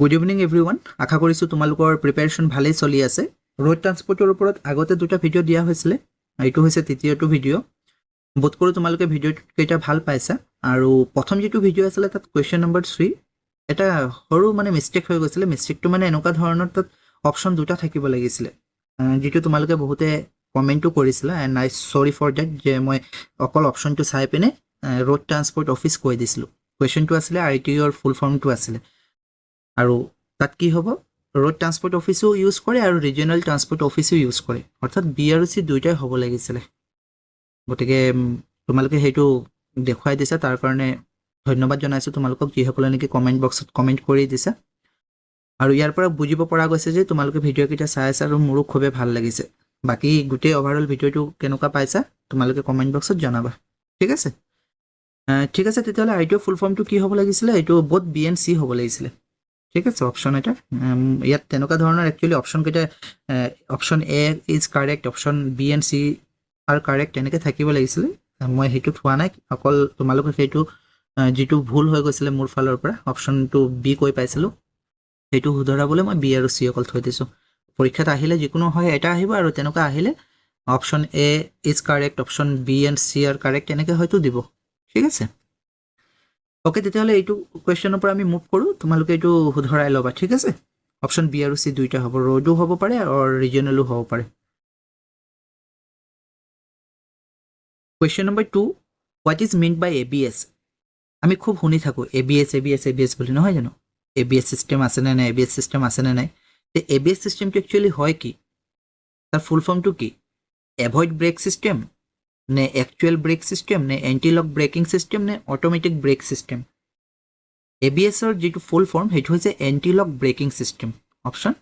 Good evening everyone আশা কৰিছোঁ তোমালোকৰ preparation ভালেই চলি আছে ৰোড ট্ৰান্সপৰ্টৰ ওপৰত আগতে দুটা ভিডিঅ' দিয়া হৈছিলে এইটো হৈছে তৃতীয়টো ভিডিঅ' বোধ কৰোঁ তোমালোকে ভিডিঅ'কেইটা ভাল পাইছা আৰু প্ৰথম যিটো ভিডিঅ' আছিলে তাত কুৱেশ্যন নম্বৰ 3 এটা সৰু মানে মিষ্টেক হৈ গৈছিলে মিষ্টেকটো মানে এনেকুৱা ধৰণৰ তাত অপশ্যন দুটা থাকিব লাগিছিলে যিটো তোমালোকে বহুতে কমেণ্টো কৰিছিলা and I sorry for date যে মই অকল অপশ্যনটো চাই পিনে ৰোড ট্ৰান্সপৰ্ট অফিচ কৈ দিছিলোঁ কুৱেশ্যনটো আছিলে RTOৰ ফুল ফৰ্মটো আছিলে আৰু তাত কি হ'ব ৰোড ট্ৰান্সপৰ্ট অফিসো ইউজ কৰে আৰু ৰিজিয়নাল ট্ৰান্সপৰ্ট অফিসো ইউজ কৰে অৰ্থাৎ বি আৰু চি দুইটাই হ'ব লাগিছিলে গতিকে তোমালোকে সেইটো দেখুৱাই দিছা তাৰ কাৰণে ধন্যবাদ জনাইছোঁ তোমালোকক যিসকলে নেকি কমেণ্ট বক্সত কমেণ্ট কৰি দিছা আৰু ইয়াৰ পৰা বুজিব পৰা গৈছে যে তোমালোকে ভিডিঅ'কেইটা চাই আছা আৰু মোৰো খুবেই ভাল লাগিছে বাকী গোটেই অভাৰঅল ভিডিঅ'টো কেনেকুৱা পাইছা তোমালোকে কমেণ্ট বক্সত জনাবা ঠিক আছে তেতিয়াহ'লে আইটিঅ' ফুল ফৰ্মটো কি হ'ব লাগিছিলে এইটো বোথ বি এণ্ড চি হ'ব লাগিছিলে ঠিক আছে অপশ্যন এটা ইয়াত তেনেকুৱা ধৰণৰ একচুৱেলি অপশ্যনকেইটা option A is correct option B and C are correct তেনেকৈ থাকিব লাগিছিলে মই সেইটো থোৱা নাই অকল তোমালোকে সেইটো যিটো ভুল হৈ গৈছিলে মোৰ ফালৰ পৰা অপশ্যনটো বি কৈ পাইছিলোঁ সেইটো শুধৰাবলৈ মই বি আৰু চি অকল থৈ দিছোঁ পৰীক্ষাত আহিলে যিকোনো হয় এটা আহিব আৰু তেনেকুৱা আহিলে option A is correct option B and C are correct তেনেকৈ হয়তো দিব ঠিক আছে ওকে তেতিয়াহ'লে এইটো কুৱেশ্যনৰ পৰা আমি মুভ কৰোঁ তোমালোকে এইটো শুধৰাই ল'বা ঠিক আছে অপশ্যন বি আৰু চি দুইটা হ'ব ৰোডো হ'ব পাৰে আৰু ৰিজিয়নেলো হ'ব পাৰে question number 2 what is mean by ABS আমি খুব শুনি থাকোঁ ABS বুলি নহয় জানো ABS চিষ্টেম আছেনে নাই ABS চিষ্টেম আছেনে নাই তে ABS চিষ্টেমটো একচুৱেলি হয় কি তাৰ ফুল ফৰ্মটো কি এভইড ব্ৰেক চিষ্টেম নে একচুৱেল ব্ৰেক চিষ্টেম নে এণ্টি লক ব্ৰেকিং চিষ্টেম নে অট'মেটিক ব্ৰেক চিষ্টেম ABSৰ যিটো ফুল ফৰ্ম সেইটো হৈছে anti lock braking system option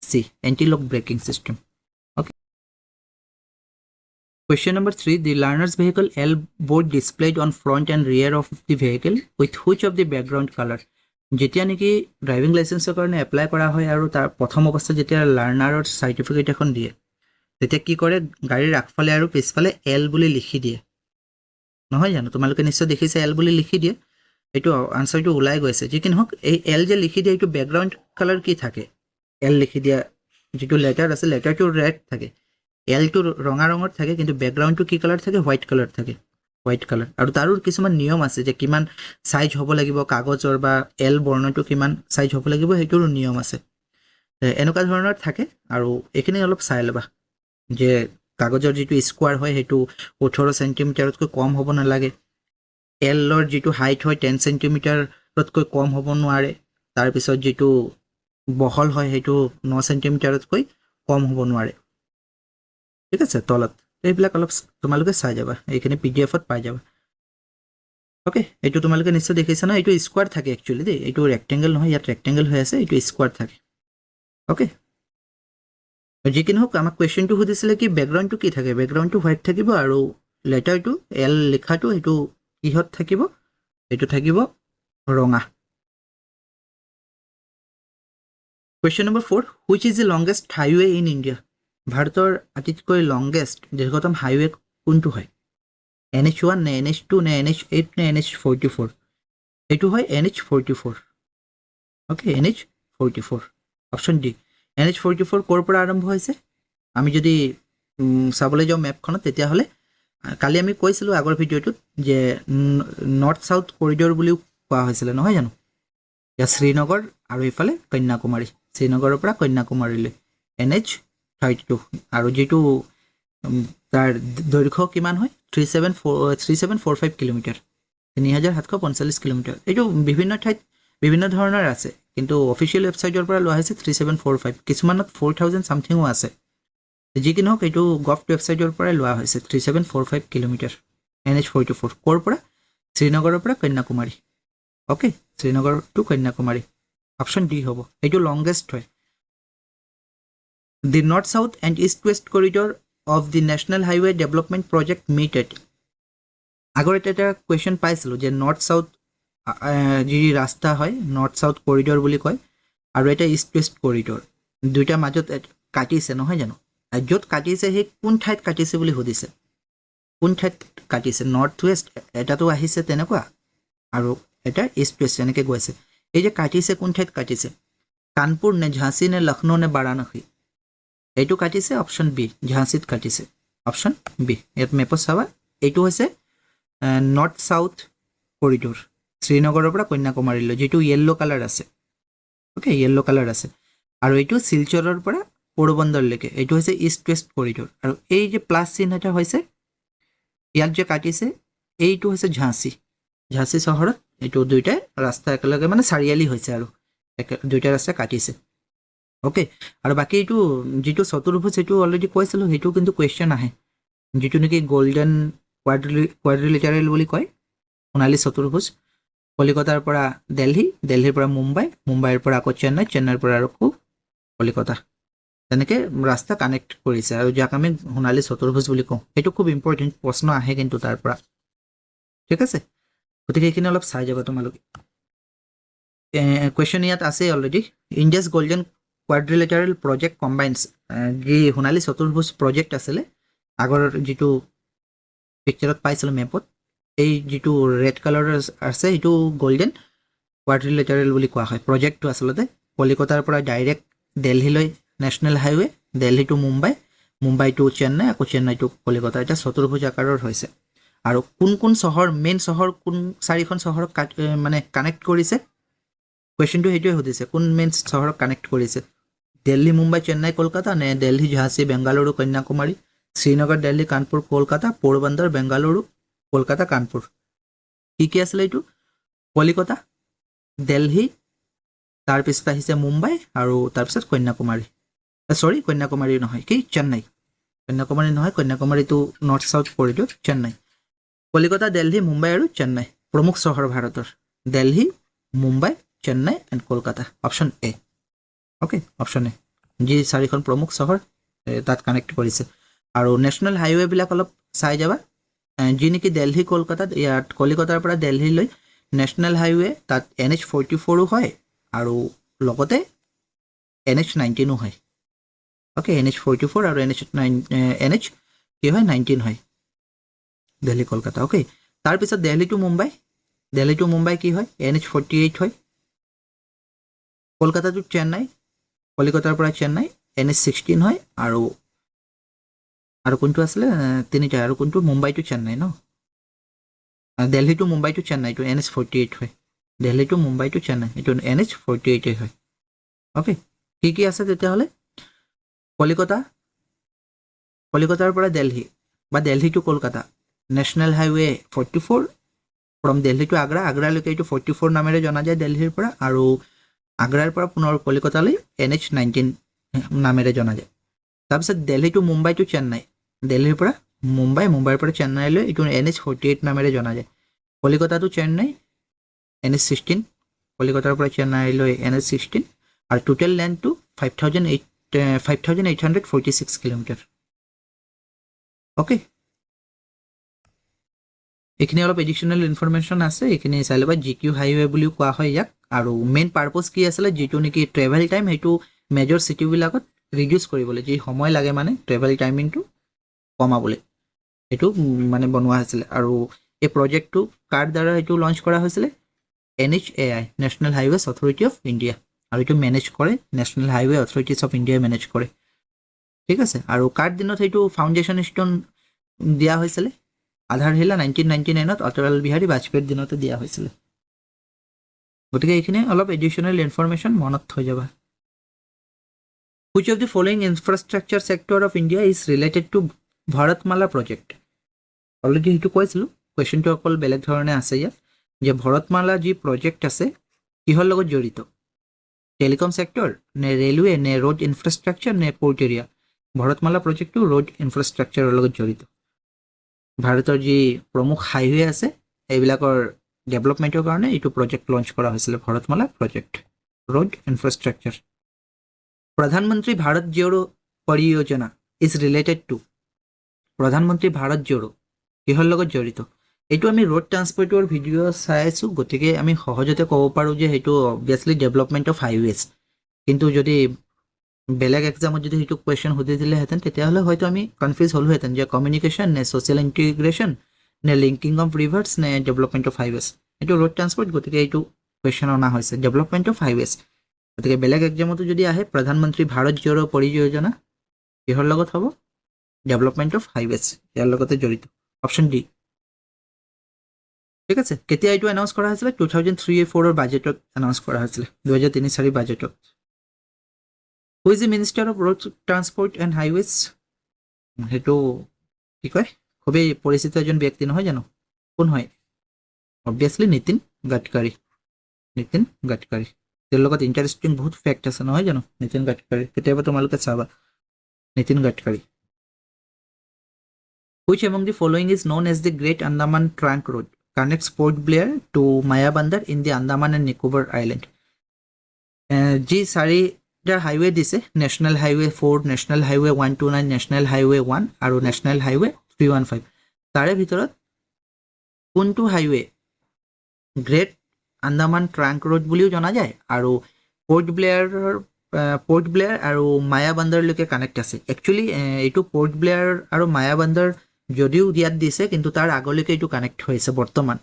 C anti lock braking system okay Question number 3 the learner's vehicle L board displayed on front and rear of the vehicle with which of the background color যেতিয়া নেকি driving লাইচেন্সৰ কাৰণে apply কৰা হয় আৰু তাৰ প্ৰথম অৱস্থাত যেতিয়া লাৰ্ণাৰৰ চাৰ্টিফিকেট এখন দিয়ে তেতিয়া কি কৰে গাড়ীৰ আগফালে আৰু পিছফালে L বুলি লিখি দিয়ে নহয় জানো তোমালোকে নিশ্চয় দেখিছে L বুলি লিখি দিয়ে এইটো আনসাৰটো ওলাই গৈছে যি কি নহওক এই L যে লিখি দিয়ে এইটো বেকগ্ৰাউণ্ড কালাৰ কি থাকে L লিখি দিয়া যিটো লেটাৰ আছে লেটাৰটো ৰেড থাকে এলটো ৰঙা ৰঙৰ থাকে কিন্তু বেকগ্ৰাউণ্ডটো কি কালাৰ থাকে হোৱাইট কালাৰ থাকে হোৱাইট কালাৰ আৰু তাৰো কিছুমান নিয়ম আছে যে কিমান সাইজ হ'ব লাগিব কাগজৰ বা এল বৰ্ণটো কিমান সাইজ হ'ব লাগিব হেতুৰ নিয়ম আছে এনেকুৱা ধৰণৰ থাকে আৰু এখিনি অলপ চাই লবা যে কাগজৰ যিটো স্কোয়াৰ হয় হেতু 18 সেন্টিমিটাৰতকৈ কম হ'ব নালাগে এলৰ যিটো হাইট হয় 10 সেন্টিমিটাৰতকৈ কম হ'ব নোৱাৰে তাৰ পিছত যিটো বহল হয় হেতু 9 সেন্টিমিটাৰতকৈ কম হ'ব নোৱাৰে ঠিক আছে তলত এইবিলাক অলপ তোমালোকে চাই যাবা এইখিনি পিডিএফত পাই যাবা ওকে এইটো তোমালোকে নিশ্চয় দেখিছা না এইটো স্কোয়াৰ থাকে একচুয়ালি দেই এইটো ৰেক্টেঙ্গল নহয় ইয়াত ৰেক্টেঙ্গল হৈ আছে এইটো স্কোয়াৰ থাকে ওকে যিকিন হোক আমাক কোৱেশ্চনটো সুধিছিলে কি বেকগ্ৰাউণ্ডটো কি থাকে বেকগ্ৰাউণ্ডটো হোৱাইট থাকিব আৰু লেটাৰটো এল লিখাটো এইটো কিহত থাকিব এইটো থাকিব ৰঙা question number 4 which is the longest highway in India ভাৰতৰ আটাইতকৈ লংগেষ্ট দীৰ্ঘতম হাইৱে কোনটো হয় NH1 নে NH2 নে NH8 নে NH44 এইটো হয় NH44 okay NH44 option D NH44 কোৰ পৰা আৰম্ভ হৈছে আমি যদি চাবলৈ যাওঁ মেপখনত তেতিয়া হলে কালি আমি কৈছিলো আগৰ ভিডিঅ'টোত যে নৰ্থ সাউথ কৰিডৰ বুলিও কোৱা হৈছিল নহয় জানো ইয়া শ্ৰীনগৰ আৰু ইফালে কন্যাকুমাৰী শ্ৰীনগৰৰ পৰা কন্যাকুমাৰীলৈ NH32 আৰু যেটো তাৰ দৈৰ্ঘ্য কিমান হয় 3745 কিলোমিটাৰ 3745 কিলোমিটাৰ এইটো বিভিন্ন ঠাইত বিভিন্ন ধৰণৰ আছে কিন্তু অফিচিয়েল ওয়েবসাইটৰ পৰা লোৱা হৈছে 3745 কিছুমানত 4000 সামথিংও আছে যিকিনো এইটো গভ ওয়েবসাইটৰ পৰা লোৱা হৈছে 3745 কিলোমিটাৰ NH44 কোৰ পৰা শ্ৰীনগৰৰ পৰা Kanyakumari okay Srinagar to Kanyakumari option D হ'ব এইটো লংগেষ্ট হয় The north-south and east-west corridor of the National Highway Development Project meet at আগৰ এটা কোৱেশ্চন পাইছিলো যে নৰ্থ-সাউথ যি ৰাস্তা হয় নৰ্থ-সাউথ কৰিডৰ বুলি কয় আৰু এটা ইষ্ট-ওয়েষ্ট কৰিডৰ দুইটা মাজত কাটিছে নহয় জানো য'ত কাটিছে হে কোন ঠাইত কাটিছে বুলি সুধিছে কোন ঠাইত কাটিছে নৰ্থ-ওয়েষ্ট এটাটো আহিছে তেনেকুৱা আৰু এটা ইষ্ট-ওয়েষ্ট এনেকৈ গৈছে এই যে কাটিছে কোন ঠাইত কাটিছে কানপুৰ নে ঝাঁচি নে লক্ষ্ণৌ নে বাৰাণসী এইটো কাটিছে অপশ্যন বি ঝাঁচিত কাটিছে অপশ্যন বি ইয়াত মেপত চাবা এইটো হৈছে নৰ্থ সাউথ কৰিডৰ শ্ৰীনগৰৰ পৰা কন্যাকুমাৰীলৈ যেটো ইয়েলো কালাৰ আছে ওকে ইয়েলো কালাৰ আছে আৰু এইটো শিলচৰৰ পৰা পোৰবন্দৰলৈকে এইটো হৈছে ইষ্ট ৱেষ্ট কৰিডৰ আৰু এই যে প্লাস চিহ্ন এটা হৈছে ইয়াত যে কাটিছে এইটো হৈছে ঝাঁচি ঝাঁচি চহৰত এইটো দুইটা ৰাস্তা একেলগে মানে চাৰিয়ালি হৈছে আৰু দুইটা ৰাস্তা কাটিছে ওকে আৰু বাকি এইটো যেটো চতুৰ্ভুজ এইটো অলৰেডি কৈছিলো সেইটো কিন্তু কোৱেশ্চন আহে যেটো নেকি গোল্ডেন কোৱাড্ৰিলেটাৰেল বুলি কয় সোণালী চতুৰ্ভুজ কলিকতাৰ পৰা দিল্লী দিল্লীৰ পৰা মুম্বাই মুম্বাইৰ পৰা আকৌ চেন্নাই চেন্নাইৰ পৰা আৰু কলিকতা তেনেকে ৰাস্তা কানেক্ট কৰিছে আৰু যাক আমি সোণালী চতুৰ্ভুজ বুলি কওঁ এইটো খুব ইম্পৰ্টেন্ট প্ৰশ্ন আহে কিন্তু তাৰ পৰা ঠিক আছে গতিকে এইখিনি অলপ চাই যাবা তোমালোকে question ইয়াত আছে already India's golden quadrilateral project combines যি সোণালী চতুৰ্ভুজ প্ৰজেক্ট আছিলে আগৰ যেটো পিকচাৰত পাইছিল মেপত এই যেটো ৰেড কালাৰৰ আছে এইটো গোল্ডেন কোৱাড্ৰিলেটাৰেল বুলি কোৱা হয় প্ৰজেক্টটো আসলতে কলিকতাৰ পৰা ডাইৰেক্ট দিল্লীলৈ national highway Delhi to Mumbai Mumbai to Chennai আকৌ চেন্নাই টু কলিকতা এটা চতুৰ্ভুজ আকাৰৰ হৈছে আৰু কোন চহৰ মেইন চহৰ কোন চাৰিখন চহৰক মানে কানেক্ট কৰিছে কোৱেশ্চনটো হেতুৱে হদিছে কোন মেইন চহৰক কানেক্ট কৰিছে দিল্লী মুম্বাই চেন্নাই কলকাতা নে দিল্লী ঝাঁচি বেংগালুৰু কন্যাকুমাৰী শ্ৰীনগৰ দিল্লী কানপুৰ কলকাতা পোৰবন্দৰ বেংগালুৰু কলকাতা কানপুৰ কি আছিল এইটো কলিকতা দিল্লী তাৰ পিছত আহিছে মুম্বাই আৰু তাৰ পিছত কন্যাকুমাৰী সৰি কন্যাকুমাৰী নহয় কি চেন্নাই কন্যাকুমাৰী নহয় কন্যাকুমাৰীটো north south corridor Chennai Kolkata Delhi Mumbai আৰু চেন্নাই প্ৰমুখ চহৰ ভাৰতৰ Delhi Mumbai Chennai and Kolkata option A okay option A যি চাৰিখন প্ৰমুখ চহৰ তাত কানেক্ট কৰিছে আৰু নেশনেল হাইৱে বিলাক অলপ চাই যাবা যি নেকি দিল্লী কলকাতাত ইয়াত কলিকতাৰ পৰা দিল্লীলৈ নেশনেল হাইৱে তাত NH44 হয় আৰু লগতে NH19 হয় ওকে NH44 আৰু NH কি হয় 19 হয় দিল্লী কলকাতা ওকে তাৰ পিছত দিল্লী টু মুম্বাই কি হয় NH48 হয় কলকাতা টু চেন্নাই কলিকতাৰ পৰা চেন্নাই NH16 হয় আৰু কোনটো আছিল তিনিটা আৰু কোনটো মুম্বাই টু চেন্নাই ন Delhi to Mumbai to Chennai to NH48 হয় দিল্লী টু মুম্বাই টু চেন্নাই এটো NH48 হয় ওকে কি আছে তেতিয়াহলে কলিকতাৰ পৰা দিল্লী বা Delhi to Kolkata national highway 44 from Delhi to আগ্ৰালৈকে এইটো 44 নামেৰে জনা যায় দিল্লীৰ পৰা আৰু আগ্ৰাৰ পৰা পুনৰ কলিকতালৈ NH19 নামেৰে জনা যায় তাৰপিছত দিল্লী টু মুম্বাই টু চেন্নাই দিল্লীৰ পৰা মুম্বাইৰ পৰা চেন্নাইলৈ এইটো NH48 নামেৰে জনা যায় কলিকতা টু চেন্নাই NH16 কলিকতাৰ পৰা চেন্নাইলৈ NH16 আৰু টোটেল লেন্থটো 5846 কিলোমিটাৰ ওকে এইখিনি অলপ এডিশনাল ইনফৰমেশন আছে এইখিনি চাই লবা GQ হাইৱে বুলিও কোৱা হয় ইয়াক আৰু মেইন পাৰপজ কি আছিল যেটো নেকি ট্ৰেভেল টাইম হেতু মেজৰ সিটি বিলাকত ৰিডিউস কৰিবলৈ যে সময় লাগে মানে ট্ৰেভেল টাইমিংটো কমাবলৈ এটো মানে বনোৱা হৈছিল আৰু এই প্ৰজেক্টটো কাৰ দ্বাৰা এটো লঞ্চ কৰা হৈছিল NHAI national highways authority of India আৰু এটো মেনেজ কৰে national highway authorities of India manage কৰে ঠিক আছে আৰু কাৰ দিনত এটো ফাউণ্ডেশ্যন ষ্টোন দিয়া হৈছিল আধাৰশিলা 1999ত অটল বিহাৰী বাজপেয়ীৰ দিনতে দিয়া হৈছিল গতিকে এইখিনি অলপ এডিশনাল ইনফৰমেশন মনত থৈ যাবা Which of the following infrastructure sector of India is related to Bharatmala project? Already hetu koisilu question to অকল বেলেগ ধৰণে আছে ইয়াত যে ভৰতমালা যি প্ৰজেক্ট আছে কিহৰ লগত জড়িত টেলিকম সেক্টৰ নে ৰেলৱে নে ৰোড ইনফ্ৰাষ্ট্ৰাকচাৰ নে পোৰ্ট এৰিয়া ভৰতমালা প্ৰজেক্টটো ৰোড ইনফ্ৰাষ্ট্ৰাকচাৰৰ লগত জড়িত ভাৰতৰ যি প্ৰমুখ হাইৱে আছে এইবিলাকৰ ডেভেলপমেন্টৰ কাৰণে এইটো প্ৰজেক্ট লঞ্চ কৰা হৈছিল ভৰতমালা প্ৰজেক্ট ৰোড ইনফ্ৰাষ্ট্ৰাকচাৰ প্ৰধানমন্ত্ৰী ভাৰত জোড়ো পৰিযোজনা ইজ ৰিলেটেড টু প্ৰধানমন্ত্ৰী ভাৰত জোড়ো কিহৰ লগত জড়িত এইটো আমি ৰোড ট্ৰান্সপৰ্টৰ ভিডিও চাইছো গতিকে আমি সহজতে ক'ব পাৰো যে হেতু অবভিয়াসলি ডেভেলপমেন্ট অফ হাইৱেজ কিন্তু যদি বেলেগ এক্সামত যদি হেতু কোৱেশ্চন হদি দিলে হেতেন তেতিয়াহলে হয়তো আমি কনফিউজ হলো হেতেন যে কমিউনিকেশন নে সোশ্যাল ইন্টিগ্ৰেশন নে লিংকিং অফ ৰিভাৰ্স নে ডেভেলপমেন্ট অফ হাইৱেজ এটো ৰোড ট্ৰান্সপৰ্ট গতিকে এইটো কোৱেশ্চন অনা হৈছে ডেভেলপমেন্ট অফ হাইৱেজ গতিকে বেলেগ এক্সামতো যদি আহে প্ৰধানমন্ত্ৰী ভাৰত জোড়ো পৰিযোজনা কিহৰ লগত হ'ব ডেভেলপমেণ্ট অফ হাইৱেজ ইয়াৰ লগতে জড়িত অপশ্যন ডি ঠিক আছে কেতিয়া এইটো এনাউন্স কৰা হৈছিলে 2003-04 বাজেটত এনাউন্স কৰা হৈছিলে 2003-04 বাজেটত who is the minister of road transport and highways সেইটো কি কয় খুবেই পৰিচিত এজন ব্যক্তি নহয় জানো কোন হয় অবভিয়াছলি নীতিন গাডকাৰী তেওঁৰ লগত ইণ্টাৰেষ্টিং বহুত ফেক্ট আছে নহয় জানো নীতিন গাডকাৰী কেতিয়াবা তোমালোকে চাবা Nitin Gadkari Which among the following is known as the Great Andaman Trunk Road? Connects Port Blair to Mayabandar in the Andaman and Nicobar Island. G চাৰিটা হাইৱে দিছে national highway 4 national highway 129 national highway 1 আৰু national highway 315 তাৰে ভিতৰত কোনটো highway great Andaman trunk road বুলিও জনা যায় আৰু পৰ্ট ব্লেয়াৰ আৰু মায়াবান্দাৰলৈকে কানেক্ট আছে একচুৱেলি এইটো পৰ্ট ব্লেয়াৰ আৰু মায়াবান্দাৰ যদিও ইয়াত দিছে কিন্তু তাৰ আগলৈকে এইটো কানেক্ট হৈছে বৰ্তমান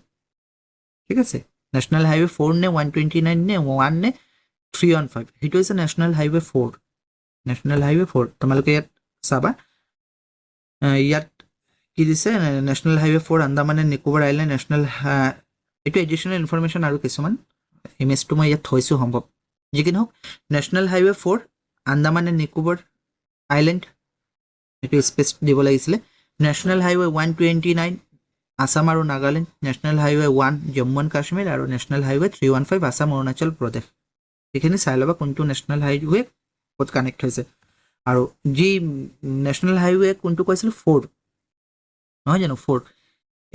ঠিক আছে নেশ্যনেল হাইৱে 4 নে 129 নে 1 নে 315 সেইটো হৈছে নেশ্যনেল হাইৱে 4 তোমালোকে ইয়াত চাবা ইয়াত কি দিছে national highway 4 Andaman and Nicobar island national এইটো এডিশ্যনেল ইনফৰমেশ্যন আৰু কিছুমান ইমেজটো মই ইয়াত থৈছোঁ সম্ভৱ যি কি নহওক national highway 4 Andaman and Nicobar island এইটো স্পেচ দিব লাগিছিলে নেশ্যনেল হাইৱে 129 আসাম আৰু Nagaland national highway 1 Jammu and Kashmir আৰু নেশ্যনেল হাইৱে 315 আসাম অৰুণাচল প্ৰদেশ এইখিনি চাই ল'বা কোনটো নেশ্যনেল হাইৱে ক'ত কানেক্ট হৈছে আৰু যি নেশ্যনেল হাইৱে কোনটো কৈছিলোঁ 4 নহয় জানো 4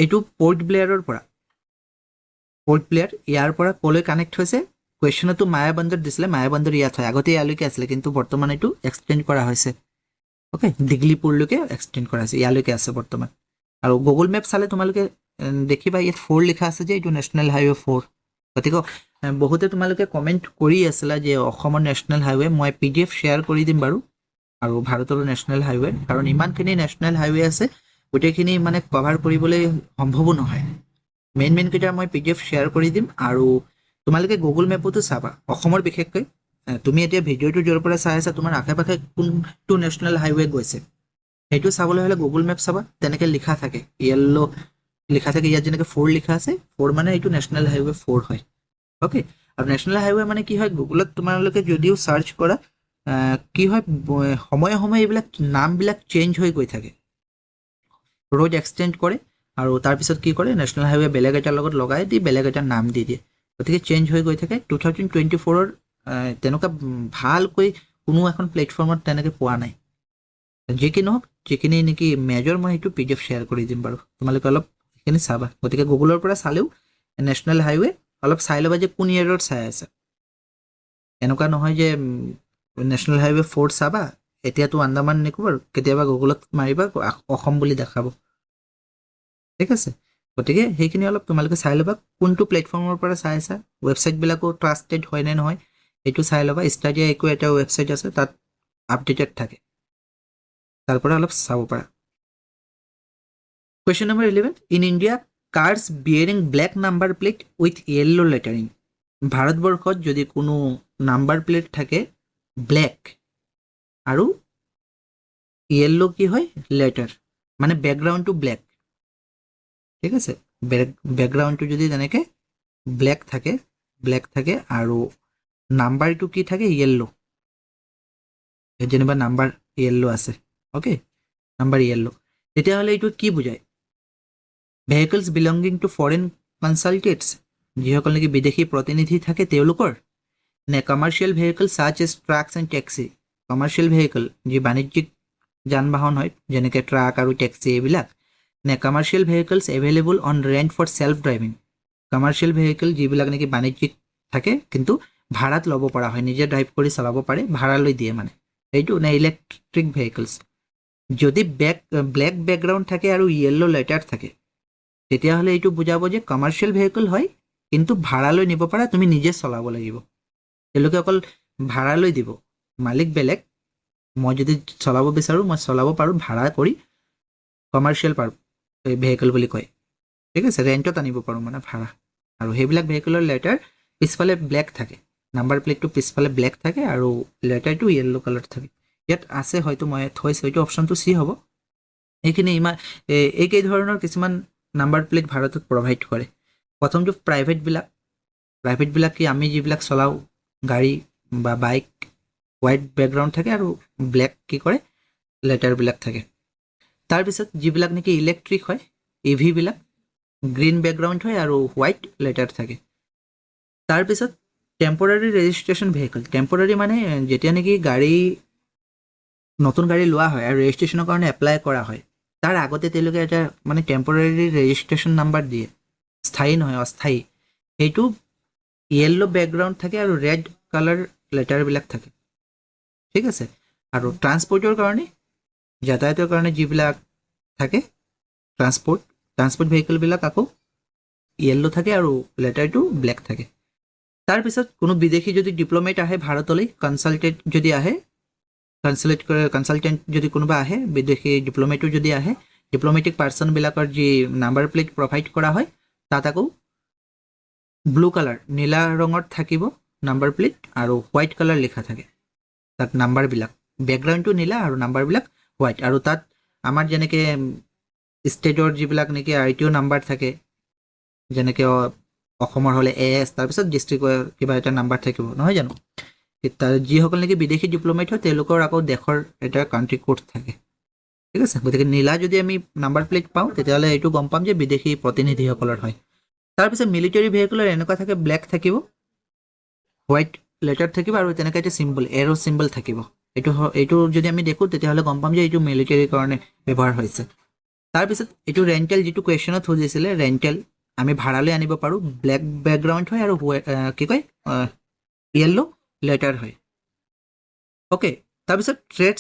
এইটো পৰ্ট ব্লেয়াৰৰ পৰা ইয়াৰ পৰা ক'লৈ কানেক্ট হৈছে কুৱেশ্যনতো মায়াবান্দৰ দিছিলে মায়াবান্দৰ ইয়াত হয় আগতে ইয়ালৈকে আছিলে কিন্তু বৰ্তমান এইটো এক্সটেণ্ড কৰা হৈছে অ'কে দিগলিপুৰলৈকে এক্সটেণ্ড কৰা হৈছে ইয়ালৈকে আছে বৰ্তমান আৰু গুগল মেপ চালে তোমালোকে দেখিবা ইয়াত 4 লিখা আছে যে এইটো নেশ্যনেল হাইৱে 4 গতিকে বহুতে তোমালোকে কমেণ্ট কৰি আছিলা যে অসমৰ নেশ্যনেল হাইৱে মই PDF শ্বেয়াৰ কৰি দিম বাৰু আৰু ভাৰতৰো নেশ্যনেল হাইৱে কাৰণ ইমানখিনি নেশ্যনেল হাইৱে আছে গোটেইখিনি মানে কভাৰ কৰিবলৈ সম্ভৱো নহয় মেইন কেইটা মই PDF শ্বেয়াৰ কৰি দিম আৰু তোমালোকে গুগল মেপতো চাবা অসমৰ বিশেষকৈ তুমি এতিয়া ভিডিঅ'টো য'ৰ পৰা চাই আছা তোমাৰ আশে পাশে কোনটো নেশ্যনেল হাইৱে গৈছে সেইটো চাবলৈ হ'লে গুগল মেপ চাবা তেনেকৈ লিখা থাকে য়েল্লো লিখা থাকে ইয়াত যেনেকৈ 4 লিখা আছে 4 মানে এইটো নেশ্যনেল হাইৱে 4 হয় অ'কে আৰু নেশ্যনেল হাইৱে মানে কি হয় গুগলত তোমালোকে যদিও চাৰ্চ কৰা কি হয় সময়ে এইবিলাক নামবিলাক চেঞ্জ হৈ গৈ থাকে ৰোড এক্সটেণ্ড কৰে আৰু তাৰপিছত কি কৰে নেশ্যনেল হাইৱে বেলেগ এটাৰ লগত লগাই দি বেলেগ এটা নাম দি দিয়ে গতিকে চেঞ্জ হৈ গৈ থাকে 2024ৰ তেনেকুৱা ভালকৈ কোনো এখন প্লেটফৰ্মত তেনেকৈ পোৱা নাই যি কি নহওক যিখিনি নেকি মেজৰ মই সেইটো PDF শ্বেয়াৰ কৰি দিম বাৰু তোমালোকে অলপ সেইখিনি চাবা গতিকে গুগলৰ পৰা চালেও নেশ্যনেল হাইৱে অলপ চাই ল'বা যে কোন ইয়েৰত চাই আছে এনেকুৱা নহয় যে নেশ্যনেল হাইৱে 4 চাবা এতিয়াতো আন্দামান নিকোবৰ কেতিয়াবা গুগলত মাৰিবা অসম বুলি দেখাব ঠিক আছে গতিকে সেইখিনি অলপ তোমালোকে চাই ল'বা কোনটো প্লেটফৰ্মৰ পৰা চাই আছা ৱেবছাইটবিলাকো ট্ৰাষ্টেড হয় নে নহয় এইটো চাই ল'বা ষ্টাডিয়া একো এটা ৱেবছাইট আছে তাত আপডেটেড থাকে তাৰ পৰা অলপ চাব পাৰা question number 11 in India cars bearing black number plate with yellow lettering ভাৰতবৰ্ষত যদি কোনো নাম্বাৰ প্লেট থাকে ব্লেক আৰু য়েল্লো কি হয় লেটাৰ মানে বেকগ্ৰাউণ্ডটো ব্লেক ঠিক আছে বেকগ্ৰাউণ্ডটো যদি তেনেকৈ ব্লেক থাকে আৰু নাম্বাৰটো কি থাকে য়েল্লো যেনিবা নাম্বাৰ য়েল্লো আছে অ'কে নাম্বাৰ য়েল্লো তেতিয়াহ'লে এইটো কি বুজায় vehicles belonging to foreign consulates যিসকল নেকি বিদেশী প্ৰতিনিধি থাকে তেওঁলোকৰ নে commercial vehicle such as trucks and taxi commercial vehicle যি বাণিজ্যিক যান বাহন হয় যেনেকৈ ট্ৰাক আৰু টেক্সি এইবিলাক নে commercial vehicles available on rent for self driving commercial vehicle যিবিলাক নেকি বাণিজ্যিক থাকে কিন্তু ভাড়াত ল'ব পৰা হয় নিজে ড্ৰাইভ কৰি চলাব পাৰে ভাড়ালৈ দিয়ে মানে এইটো নে ইলেক্ট্ৰিক ভেহিকলছ যদি ব্লেক বেকগ্ৰাউণ্ড থাকে আৰু য়েল্লো লেটাৰ থাকে তেতিয়াহ'লে এইটো বুজাব যে কমাৰ্চিয়েল ভেহিকল হয় কিন্তু ভাড়ালৈ নিব পাৰা তুমি নিজে চলাব লাগিব তেওঁলোকে অকল ভাড়ালৈ দিব মালিক বেলেগ মই যদি চলাব বিচাৰোঁ মই চলাব পাৰোঁ ভাড়া কৰি কমাৰ্চিয়েল ভেহিকল বুলি কয় ঠিক আছে ৰেণ্টত আনিব পাৰোঁ মানে ভাড়া আৰু সেইবিলাক ভেহিকলৰ লেটাৰ পিছফালে ব্লেক থাকে নাম্বাৰ প্লেটটো পিছফালে ব্লেক থাকে আৰু লেটাৰটো য়েল্ল' কালাৰ থাকে ইয়াত আছে হয়তো মই থৈছোঁ এইটো অপশ্যনটো চি হ'ব এইখিনি ইমান এই ধৰণৰ কিছুমান নাম্বাৰ প্লেট ভাৰতত প্ৰভাইড কৰে প্ৰথমটো প্ৰাইভেটবিলাক কি আমি যিবিলাক চলাওঁ গাড়ী বা বাইক হোৱাইট বেকগ্ৰাউণ্ড থাকে আৰু ব্লেক কি কৰে লেটাৰবিলাক থাকে তাৰপিছত যিবিলাক নেকি ইলেক্ট্ৰিক হয় ইভিবিলাক গ্ৰীণ বেকগ্ৰাউণ্ড হয় আৰু হোৱাইট লেটাৰ থাকে তাৰপিছত টেম্পৰাৰী ৰেজিষ্ট্ৰেশ্যন ভেহিকল টেম্পৰাৰী মানে যেতিয়া নেকি নতুন গাড়ী লোৱা হয় আৰু ৰেজিষ্ট্ৰেশ্যনৰ কাৰণে এপ্লাই কৰা হয় তাৰ আগতে তেওঁলোকে এটা মানে টেম্পৰাৰী ৰেজিষ্ট্ৰেশ্যন নাম্বাৰ দিয়ে স্থায়ী নহয় অস্থায়ী সেইটো য়েল্ল' বেকগ্ৰাউণ্ড থাকে আৰু ৰেড কালাৰ লেটাৰবিলাক থাকে ঠিক আছে আৰু ট্ৰান্সপৰ্টৰ কাৰণে যাতায়াতৰ কাৰণে যিবিলাক থাকে ট্ৰান্সপৰ্ট ভেহিকলবিলাক আকৌ য়েল্ল' থাকে আৰু লেটাৰটো ব্লেক থাকে তাৰপিছত কোনো বিদেশী যদি ডিপ্ল'মেট আহে ভাৰতলৈ কনচালটেণ্ট যদি কোনোবা আহে বিদেশী ডিপ্ল'মেটো যদি আহে ডিপ্ল'মেটিক পাৰ্চনবিলাকৰ যি নাম্বাৰ প্লেট প্ৰভাইড কৰা হয় তাত আকৌ ব্লু কালাৰ নীলা ৰঙত থাকিব নাম্বাৰ প্লেট আৰু হোৱাইট কালাৰ লিখা থাকে তাত নাম্বাৰবিলাক বেকগ্ৰাউণ্ডটো নীলা আৰু নাম্বাৰবিলাক হোৱাইট আৰু তাত আমাৰ যেনেকৈ ষ্টেটৰ যিবিলাক নেকি RTO নাম্বাৰ থাকে যেনেকৈ অসমৰ হ'লে AS তাৰপিছত ডিষ্ট্ৰিক্টৰ কিবা এটা নাম্বাৰ থাকিব নহয় জানো যিসকল নেকি বিদেশী ডিপ্ল'মেট হয় তেওঁলোকৰ আকৌ দেশৰ এটা কাণ্ট্ৰি কোড থাকে ঠিক আছে গতিকে নীলা যদি আমি নাম্বাৰ প্লেট পাওঁ তেতিয়াহ'লে এইটো গম পাম যে বিদেশী প্ৰতিনিধিসকলৰ হয় তাৰপিছত মিলিটাৰী ভেহিকলৰ এনেকুৱা থাকে ব্লেক থাকিব হোৱাইট লেটাৰ থাকিব আৰু তেনেকৈ এটা চিম্বল এৰ' চিম্বল থাকিব এইটো যদি আমি দেখোঁ তেতিয়াহ'লে গম পাম যে এইটো মিলিটাৰীৰ কাৰণে ব্যৱহাৰ হৈছে তাৰপিছত এইটো ৰেণ্টেল যিটো কুৱেশ্যনত সুধিছিলে ৰেণ্টেল আমি ভাড়ালৈ আনিব পাৰোঁ ব্লেক বেকগ্ৰাউণ্ড হয় আৰু কি কয় য়েল্ল' লেটাৰ হয় অ'কে তাৰপিছত ট্ৰেড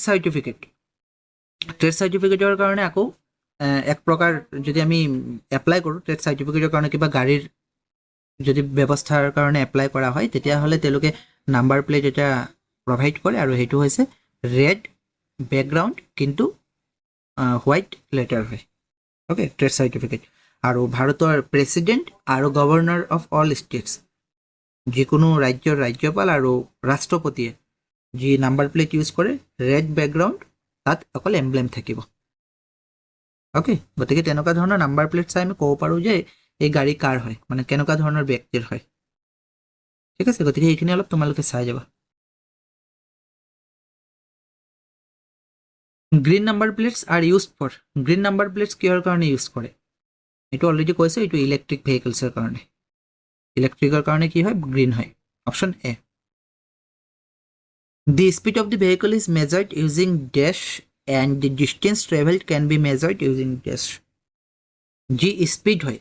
চাৰ্টিফিকেটৰ কাৰণে আকৌ এক প্ৰকাৰ যদি আমি এপ্লাই কৰোঁ ট্ৰেড চাৰ্টিফিকেটৰ কাৰণে কিবা গাড়ীৰ যদি ব্যৱস্থাৰ কাৰণে এপ্লাই কৰা হয় তেতিয়াহ'লে তেওঁলোকে নাম্বাৰ প্লেট এটা প্ৰভাইড কৰে আৰু সেইটো হৈছে ৰেড বেকগ্ৰাউণ্ড কিন্তু হোৱাইট লেটাৰ হয় অ'কে ট্ৰেড চাৰ্টিফিকেট আৰু ভাৰতৰ প্ৰেছিডেণ্ট আৰু গভৰ্ণৰ অফ অল ষ্টেটছ যিকোনো ৰাজ্যৰ ৰাজ্যপাল আৰু ৰাষ্ট্ৰপতিয়ে যি নাম্বাৰ প্লেট ইউজ কৰে ৰেড বেকগ্ৰাউণ্ড তাত অকল এমব্লেম থাকিব অ'কে গতিকে তেনেকুৱা ধৰণৰ নাম্বাৰ প্লেট চাই আমি ক'ব পাৰোঁ যে এই গাড়ী কাৰ হয় মানে কেনেকুৱা ধৰণৰ ব্যক্তিৰ হয় ঠিক আছে গতিকে এইখিনি অলপ তোমালোকে চাই যাবা green number plates are use for green number plates কিহৰ কাৰণে ইউজ কৰে এইটো অলৰেডি কৈছোঁ এইটো ইলেক্ট্ৰিক ভেহিকলছৰ কাৰণে ইলেক্ট্ৰিকৰ কাৰণে কি হয় গ্ৰীণ হয় option A the speed of the vehicle is measured using dash and the distance travelled can be measured using dash যি স্পীড হয়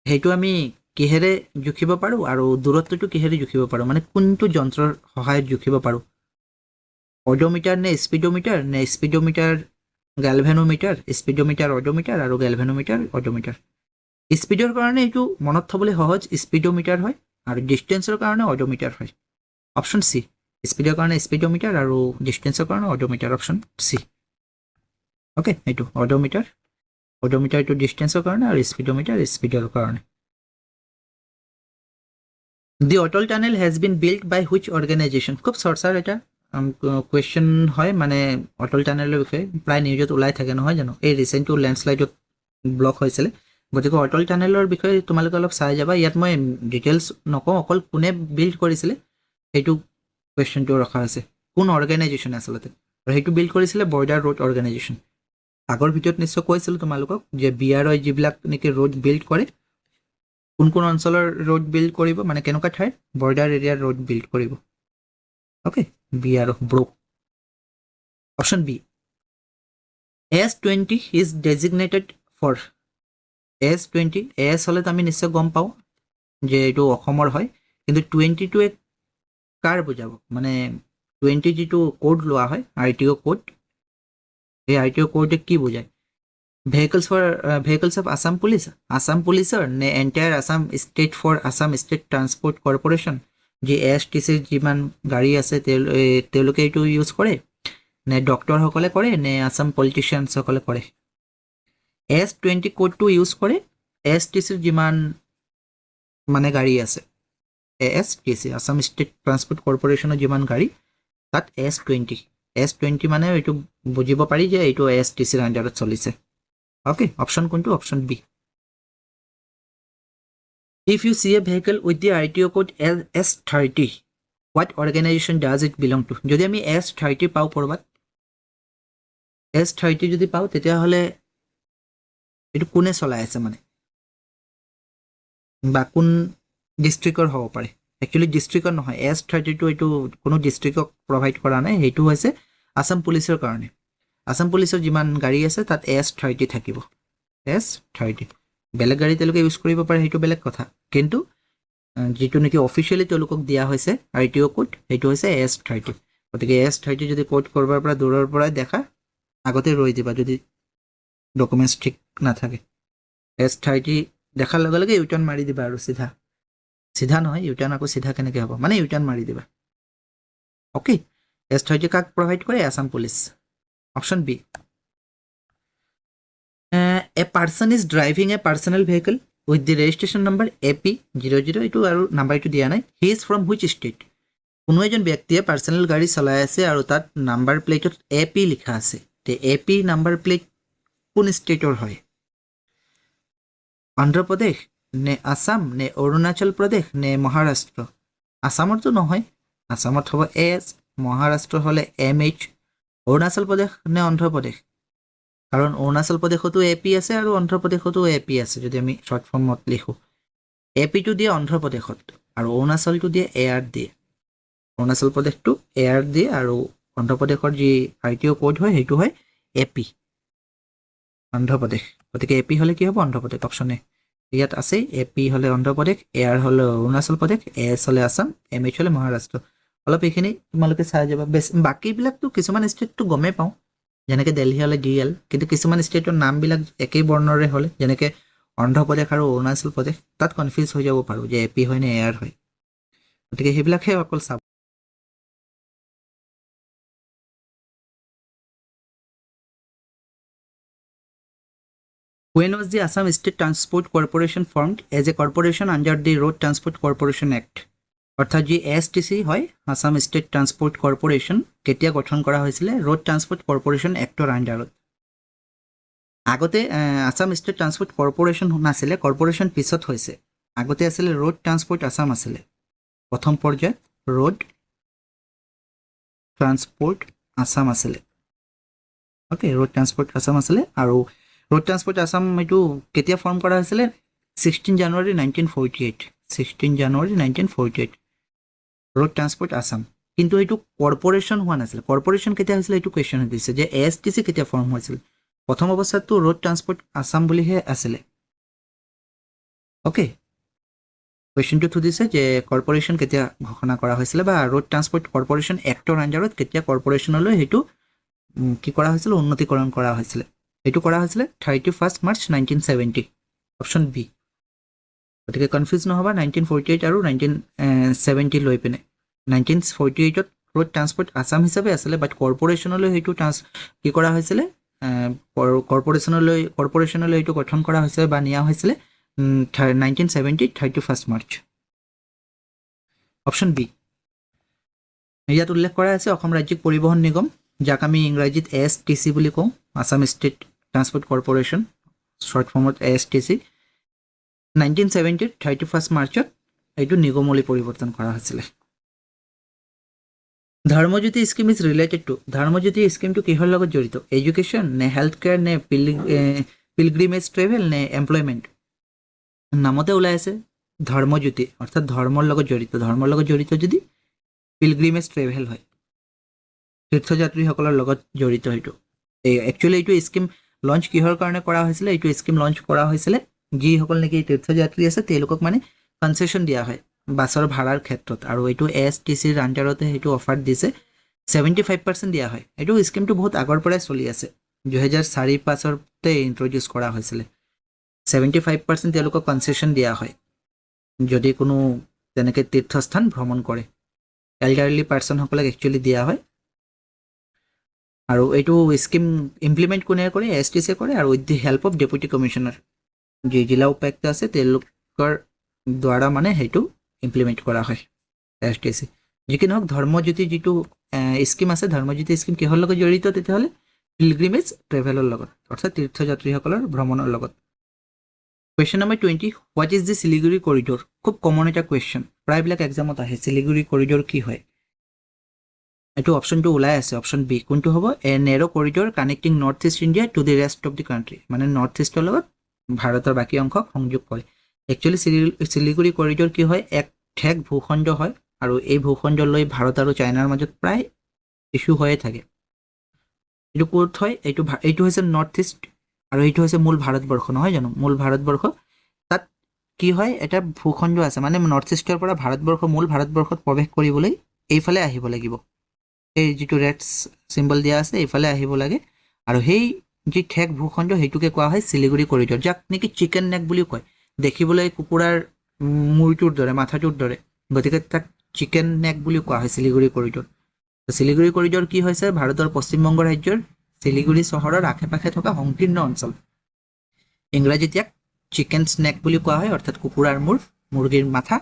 সেইটো আমি কিহেৰে জুখিব পাৰোঁ আৰু দূৰত্বটো কিহেৰে জুখিব পাৰোঁ মানে কোনটো যন্ত্ৰৰ সহায়ত জুখিব পাৰোঁ অডোমিটাৰ নে স্পীডোমিটাৰ গেলভেনোমিটাৰ স্পীডোমিটাৰ অডোমিটাৰ আৰু গেলভেনোমিটাৰ অডোমিটাৰ স্পীডৰ কাৰণে এইটো মনত থ'বলৈ সহজ স্পীডোমিটাৰ হয় আৰু ডিষ্টেঞ্চৰ কাৰণে অডোমিটাৰ হয় অপশ্যন চি স্পীডৰ কাৰণে স্পীডোমিটাৰ আৰু ডিষ্টেঞ্চৰ কাৰণে অডোমিটাৰ অপশ্যন চি অ'কে এইটো অডোমিটাৰটো ডিষ্টেঞ্চৰ কাৰণে আৰু স্পীডোমিটাৰ স্পীডৰ কাৰণে the Atal tunnel has been build by which organisation খুব চৰ্চাৰ এটা কুৱেশ্যন হয় মানে অটল টানেলৰ বিষয়ে প্ৰায় নিউজত ওলাই থাকে নহয় জানো এই ৰিচেণ্টটো লেণ্ডশ্লাইডত ব্লক হৈছিলে গতিকে অটল টানেলৰ বিষয়ে তোমালোকে অলপ চাই যাবা ইয়াত মই ডিটেইলছ নকওঁ অকল কোনে বিল্ড কৰিছিলে সেইটো কুৱেশ্যনটো ৰখা আছে কোন অৰ্গেনাইজেশ্যন আচলতে আৰু সেইটো বিল্ড কৰিছিলে বৰ্ডাৰ ৰোড অৰ্গেনাইজেশ্যন আগৰ ভিডিঅ'ত নিশ্চয় কৈছিলোঁ তোমালোকক যে BROI যিবিলাক নেকি ৰোড বিল্ড কৰে কোন অঞ্চলৰ ৰোড বিল্ড কৰিব মানে কেনেকুৱা ঠাইৰ বৰ্ডাৰ এৰিয়াৰ ৰোড বিল্ড কৰিব okay BRO BRO option B S20 is designated for S20 S হ'লে আমি নিশ্চয় গম পাওঁ যে এইটো অসমৰ হয় কিন্তু 20টোৱে কাৰ বুজাব মানে 20 যিটো কোড লোৱা হয় RTO কোড এই RTO কোডে কি বুজায় ভেহিকলছ অফ আছাম পুলিচৰ নে entire Assam state for Assam state transport corporation যি ASTCৰ যিমান গাড়ী আছে তেওঁলোকে এইটো ইউজ কৰে নে ডক্টৰসকলে কৰে নে আছাম পলিটিচিয়ানসকলে কৰে S20 কোডটো ইউজ কৰে ASTCৰ যিমান মানে গাড়ী আছে ASTC আসাম ষ্টেট ট্ৰান্সপৰ্ট কৰ্পোৰেশ্যনৰ যিমান গাড়ী তাত S20 মানে এইটো বুজিব পাৰি যে এইটো ASTCৰ আণ্ডাৰত চলিছে ওকে অপশ্যন কোনটো option B If you see a vehicle with the RTO code S30 what organization does it belong to যদি আমি S30 পাও কৰবাত S30 যদি পাও তেতিয়া হলে এটো কোনে চলাই আছে মানে বা কোন ডিস্ট্ৰিক্টৰ হ'ব পাৰে একচুয়ালি ডিস্ট্ৰিক্টৰ নহয় S32 এটো কোনো ডিস্ট্ৰিক্টক প্ৰভাইড কৰা নাই হেতু হৈছে আসাম পুলিচৰ কাৰণে আসাম পুলিচৰ যিমান গাড়ী আছে তাত S30 থাকিব S30 বেলেগ গাড়ী তেলকে ইউজ কৰিব পাৰে হেতু বেলেগ কথা কিন্তু যেটো নেকি অফিশিয়ালি তেলকক দিয়া হৈছে RTO কোড হেতু হৈছে S30 গতিকে S30 যদি কোড কৰবাৰ পৰা দূৰৰ পৰা দেখা আগতে ৰৈ দিবা যদি ডকুমেন্টস ঠিক না থাকে S30 দেখাৰ লগে লগে ইউটাৰ্ন মাৰি দিবা আৰু সিধা নহয় ইউটাৰ্ন আকৌ সিধা কেনেকৈ হ'ব মানে ইউটাৰ্ন মাৰি দিবা ওকে S30 কাক প্ৰভাইড কৰে Assam police option B a person is driving a personal vehicle with the registration number AP00 এটো আৰু নাম্বাৰটো দিয়া নাই he is from which state কোনো এজন ব্যক্তিয়ে পাৰ্সোনাল গাড়ী চলাই আছে আৰু তাত নাম্বাৰ প্লেটত AP লিখা আছে তে AP নাম্বাৰ প্লেট কোন ষ্টেটৰ হয় অন্ধ্ৰ প্ৰদেশ নে আসাম নে অৰুণাচল প্ৰদেশ নে মহাৰাষ্ট্ৰ আসামৰটো নহয় আসামত হ'ব এছ মহাৰাষ্ট্ৰ হলে MH অৰুণাচল প্ৰদেশ নে অন্ধ্ৰ প্ৰদেশ কাৰণ অৰুণাচল প্ৰদেশতো AP আছে আৰু অন্ধ্ৰ প্ৰদেশতো AP আছে যদি আমি শৰ্ট ফৰ্মত লিখো AP টো দিয়ে অন্ধ্ৰ প্ৰদেশত আৰু অৰুণাচলটো দিয়ে AR দিয়ে অৰুণাচল প্ৰদেশটো AR দিয়ে আৰু অন্ধ্ৰ প্ৰদেশৰ যি RTO কোড হয় হেতু হয় AP অন্ধ্ৰ প্ৰদেশ গতিকে AP হলে কি হ'ব অন্ধ্ৰ প্ৰদেশ অপচন এ ইয়াত আছে AP হলে অন্ধ্ৰ প্ৰদেশ AR হলে অৰুণাচল প্ৰদেশ AS হলে আসাম MH হলে মহাৰাষ্ট্ৰ অলপ এখিনি তোমালোকে চাই যাবা বাকি বিলাকটো কিছুমান ষ্টেটটো গমে পাও যেনেকৈ দিল্লী হলে DL কিন্তু কিছুমান ষ্টেটৰ নামবিলাক একেই বৰ্ণৰে হলে যেনেকৈ অন্ধ্ৰ প্ৰদেশ আৰু অৰুণাচল প্ৰদেশ তাত কনফিউজ হৈ যাব পাৰো যে AP হয় নে AR হয় গতিকে হেবিলাকহে অকল চাব When was the Assam State Transport Corporation formed as a corporation under the Road Transport Corporation Act? অর্থাৎ যি ASTC হয় আসাম ষ্টেট ট্ৰান্সপোৰ্ট কৰ্পোৰেশ্যন কেতিয়া গঠন কৰা হৈছিল ৰোড ট্ৰান্সপোৰ্ট কৰ্পোৰেশ্যন এক্টৰ আণ্ডাৰত আগতে আসাম ষ্টেট ট্ৰান্সপোৰ্ট কৰ্পোৰেশ্যন নাছিলে কৰ্পোৰেশ্যন পিছত হৈছে আগতে আছিল ৰোড ট্ৰান্সপোৰ্ট আসাম আছিল প্ৰথম পৰ্যায়ত ৰোড ট্ৰান্সপোৰ্ট আসাম আছিল ওকে ৰোড ট্ৰান্সপোৰ্ট আসাম আছিল আৰু ৰোড ট্ৰান্সপোৰ্ট আসাম এটো কেতিয়া ফৰ্ম কৰা হৈছিল 16 জানুৱাৰী 1948 Road Transport Assam কিন্তু এটো কৰ্পোৰেশন হোৱা নাছিল কৰ্পোৰেশন কেতিয়া হৈছিল এটো কোৱেশ্চন দিছে যে ASTC কেতিয়া ফৰ্ম হৈছিল প্ৰথম অৱস্থাত তো Road Transport Assam বুলিহে আছিল ওকে কোৱেশ্চনটো থুদিছে যে কৰ্পোৰেশন কেতিয়া ঘোষণা কৰা হৈছিল বা Road Transport Corporation Actৰ আণ্ডাৰত কেতিয়া কৰ্পোৰেশনলৈ হেতু কি কৰা হৈছিল উন্নতিকৰণ কৰা হৈছিল এটো কৰা হৈছিল 31st March 1970 অপশন বি গতিকে কনফিউজ নহবা 1948 আৰু 1970 লৈ পিনে 1948 ত ৰোড ট্ৰান্সপোৰ্ট আসাম হিচাপে আছিল বাট কৰ্পোৰেশনলৈ হেতু কি কৰা হৈছিল কৰ্পোৰেশনলৈ হেতু গঠন কৰা হৈছিল বা নিয়া হৈছিল 1970 31st March অপশন বি ইয়াত উল্লেখ কৰা আছে অসম ৰাজ্যিক পৰিবহণ নিগম যাক আমি ইংৰাজীত ASTC বুলি কওঁ Assam state transport corporation short ফৰ্মত ASTC 1970 31st মাৰ্চত এইটো নিগমলৈ পৰিৱৰ্তন কৰা হৈছিল Dharmajyoti scheme is related two Dharmajyoti স্কিমটো কিহৰ লগত জড়িত এডুকেশ্যন নে হেলথ কেয়াৰ নে পিলগ্ৰিমেজ ট্ৰেভেল নে এমপ্লয়মেন্ট নামতে ওলাই আছে ধৰ্মজ্যোতি অৰ্থাৎ ধৰ্মৰ লগত জড়িত যদি পিলগ্ৰিমেজ ট্ৰেভেল হয় তীৰ্থযাত্ৰীসকলৰ লগত জড়িত হেতু একচুয়ালি এইটো স্কিম লঞ্চ কিহৰ কাৰণে কৰা হৈছিল এইটো স্কিম লঞ্চ কৰা হৈছিল যি সকল নেকি তীৰ্থযাত্ৰী আছে তেওঁলোকক মানে কনসেশন দিয়া হয় বাছৰ ভাড়াৰ ক্ষেত্ৰত আৰু এইটো ASTC ৰ আণ্ডাৰতে হেতু অফাৰ দিছে 75% দিয়া হয় এইটো স্কিমটো বহুত আগৰ পৰাই চলি আছে 2004-5 তে ইন্ট্ৰোডিউস কৰা হৈছিল 75% তেওঁলোকক কনসেশন দিয়া হয় যদি কোনো তেনেকে তীৰ্থস্থান ভ্ৰমণ কৰে এল্ডাৰলি পাৰসন সকলক একচুয়ালি দিয়া হয় আৰু এইটো স্কিম ইমপ্লিমেন্ট কোনে কৰে ASTC কৰে আৰু with the help of deputy commissioner যি জিলা উপায়ুক্ত আছে তেওঁলোকৰ দ্বাৰা মানে হেতু ইমপ্লিমেণ্ট কৰা হয় এছটিচি যি কি নহওক ধৰ্মজ্যোতি যিটো স্কিম আছে ধৰ্মজ্যোতি স্কিম কিহৰ লগত জড়িত তেতিয়াহ'লে পিলগ্ৰিমেজ ট্ৰেভেলৰ লগত অৰ্থাৎ তীৰ্থযাত্ৰীসকলৰ ভ্ৰমণৰ লগত question number 20 what is the Siliguri corridor খুব কমন এটা কুৱেশ্যন প্ৰায়বিলাক এক্সামত আহে শিলিগুৰি কৰিডৰ কি হয় এইটো অপশ্যনটো ওলাই আছে অপশ্যন বি কোনটো হ'ব a narrow' corridor connecting North East India to the rest of the country মানে নৰ্থ ইষ্টৰ লগত ভাৰতৰ বাকী অংশক সংযোগ কৰে একচুৱেলি শিলিগুৰি কৰিডৰ কি হয় এক ঠেক ভূখণ্ড হয় আৰু এই ভূখণ্ডলৈ ভাৰত আৰু চাইনাৰ মাজত প্ৰায় ইছ্যু হৈয়ে থাকে এইটো ক'ত হয় এইটো হৈছে নৰ্থ ইষ্ট আৰু এইটো হৈছে মূল ভাৰতবৰ্ষ নহয় জানো মূল ভাৰতবৰ্ষ তাত কি হয় এটা ভূখণ্ড আছে মানে নৰ্থ ইষ্টৰ পৰা মূল ভাৰতবৰ্ষত প্ৰৱেশ কৰিবলৈ এইফালে আহিব লাগিব এই যিটো ৰেড চিম্বল দিয়া আছে এইফালে আহিব লাগে আৰু সেই যি ঠেক ভূখণ্ড সেইটোকে কোৱা হয় শিলিগুৰি কৰিডৰ যাক নেকি চিকেন নেক বুলিও কয় দেখিবলৈ কুকুৰাৰ মূৰটোৰ দৰে মাথাটোৰ দৰে গতিকে তাক চিকেন নেক বুলি কোৱা হয় শিলিগুৰি কৰিডৰ শিলিগুৰি কৰিডৰ কি হৈছে ভাৰতৰ পশ্চিমবংগ ৰাজ্যৰ শিলিগুৰি চহৰৰ আশে পাশে থকা সংকীৰ্ণ অঞ্চল ইংৰাজীত ইয়াক চিকেন স্নেক বুলি কোৱা হয় অৰ্থাৎ কুকুৰাৰ মূৰ মুৰ্গীৰ মাথা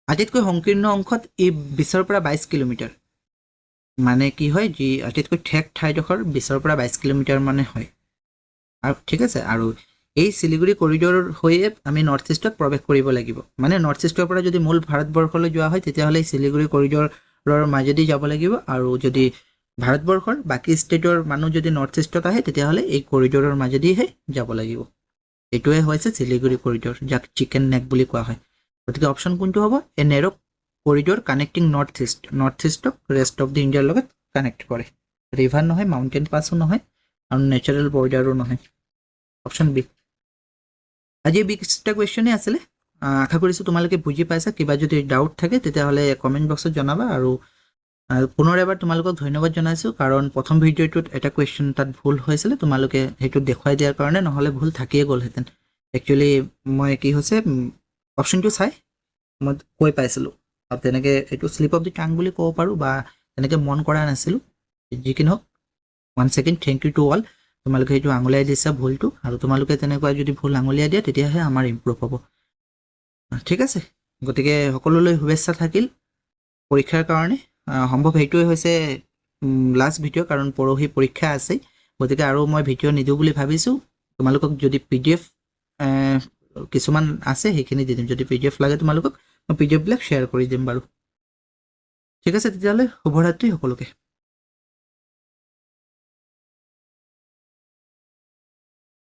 আটাইতকৈ সংকীৰ্ণ অংশত ই 20 পৰা 22 কিলোমিটাৰ মানে কি হয় যি আটাইতকৈ ঠেক ঠাইডোখৰ 20 পৰা 22 কিলোমিটাৰ মানে হয় আৰু ঠিক আছে আৰু এই শিলিগুৰি কৰিডৰ হৈয়ে আমি নৰ্থ ইষ্টত প্ৰৱেশ কৰিব লাগিব মানে নৰ্থ ইষ্টৰ পৰা যদি মূল ভাৰতবৰ্ষলৈ যোৱা হয় তেতিয়াহ'লে শিলিগুৰি কৰিডৰৰ মাজেদি যাব লাগিব আৰু যদি ভাৰতবৰ্ষৰ বাকী ষ্টেটৰ মানুহ যদি নৰ্থ ইষ্টত আহে তেতিয়াহ'লে এই কৰিডৰৰ মাজেদিহে যাব লাগিব এইটোৱে হৈছে শিলিগুৰি কৰিডৰ যাক চিকেন নেক বুলি কোৱা হয় গতিকে অপশ্যন কোনটো হ'ব a narrow' corridor connecting North ইষ্টক ৰেষ্ট অফ দি ইণ্ডিয়াৰ লগত কানেক্ট কৰে ৰিভাৰ নহয় মাউণ্টেইন পাছো নহয় আৰু নেচাৰেল বৰ্ডাৰো নহয় অপশ্যন বি আজি বিশটা কুৱেশ্যনেই আছিলে আশা কৰিছোঁ তোমালোকে বুজি পাইছা কিবা যদি ডাউট থাকে তেতিয়াহ'লে কমেণ্ট বক্সত জনাবা আৰু পুনৰ এবাৰ তোমালোকক ধন্যবাদ জনাইছোঁ কাৰণ প্ৰথম ভিডিঅ'টোত এটা কুৱেশ্যন তাত ভুল হৈছিলে তোমালোকে সেইটো দেখুৱাই দিয়াৰ কাৰণে নহ'লে ভুল থাকিয়ে গ'লহেঁতেন একচুৱেলি মই কি হৈছে অপশ্যনটো চাই মই কৈ পাইছিলোঁ আৰু তেনেকৈ এইটো শ্লিপ অফ দি টাং বুলি ক'ব পাৰোঁ বা তেনেকৈ মন কৰা নাছিলোঁ যি কি নহওক one second thank you to all তোমালোকে সেইটো আঙুলিয়াই দিছা ভুলটো আৰু তোমালোকে তেনেকুৱা যদি ভুল আঙুলিয়াই দিয়া তেতিয়াহে আমাৰ ইম্প্ৰুভ হ'ব ঠিক আছে গতিকে সকলোলৈ শুভেচ্ছা থাকিল পৰীক্ষাৰ কাৰণে সম্ভৱ সেইটোৱে হৈছে লাষ্ট ভিডিঅ' কাৰণ পৰহি পৰীক্ষা আছে গতিকে আৰু মই ভিডিঅ' নিদিওঁ বুলি ভাবিছোঁ তোমালোকক যদি PDF কিছুমান আছে সেইখিনি দি দিম যদি PDF লাগে তোমালোকক মই PDF বিলাক শ্বেয়াৰ কৰি দিম বাৰু ঠিক আছে তেতিয়াহ'লে শুভৰাত্ৰি সকলোকে